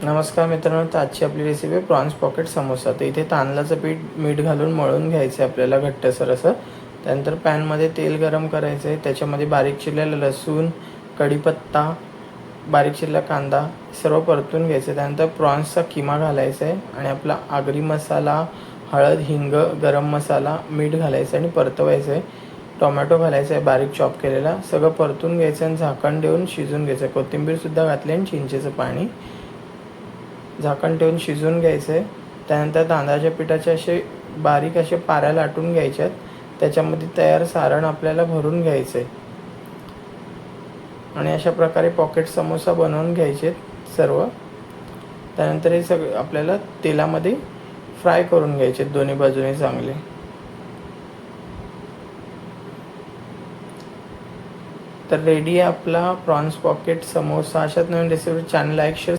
नमस्कार मित्रांनो, तर आजची आपली रेसिपी आहे प्रॉन्स पॉकेट समोसा. तर इथे तांदळाचं पीठ मीठ घालून मळून घ्यायचं आहे आपल्याला घट्टसर असं. त्यानंतर पॅनमध्ये तेल गरम करायचं आहे. त्याच्यामध्ये बारीक चिरलेलं लसूण, कढीपत्ता, बारीक चिरलेला कांदा सर्व परतून घ्यायचं. त्यानंतर प्रॉन्सचा किमा घालायचा आहे आणि आपला आगरी मसाला, हळद, हिंग, गरम मसाला, मीठ घालायचं आणि परतवायचं आहे. टोमॅटो घालायचा आहे बारीक चॉप केलेला. सगळं परतून घ्यायचं आणि झाकण देऊन शिजून घ्यायचं. कोथिंबीरसुद्धा घातली आणि चिंचेचं पाणी. झाकण ठेवून शिजवून घ्यायचं आहे. त्यानंतर तांदळाच्या पिठाचे असे बारीक असे पाऱ्या लाटून घ्यायच्यात. त्याच्यामध्ये तयार सारण आपल्याला भरून घ्यायचं आहे आणि अशा प्रकारे पॉकेट समोसा बनवून घ्यायचे सर्व. त्यानंतर हे सगळं आपल्याला तेलामध्ये फ्राय करून घ्यायचे दोन्ही बाजूने चांगले. तर रेडी आहे आपला प्रॉन्स पॉकेट समोसा. अशाच नवीन रेसिपी चॅनल लाईक शेअर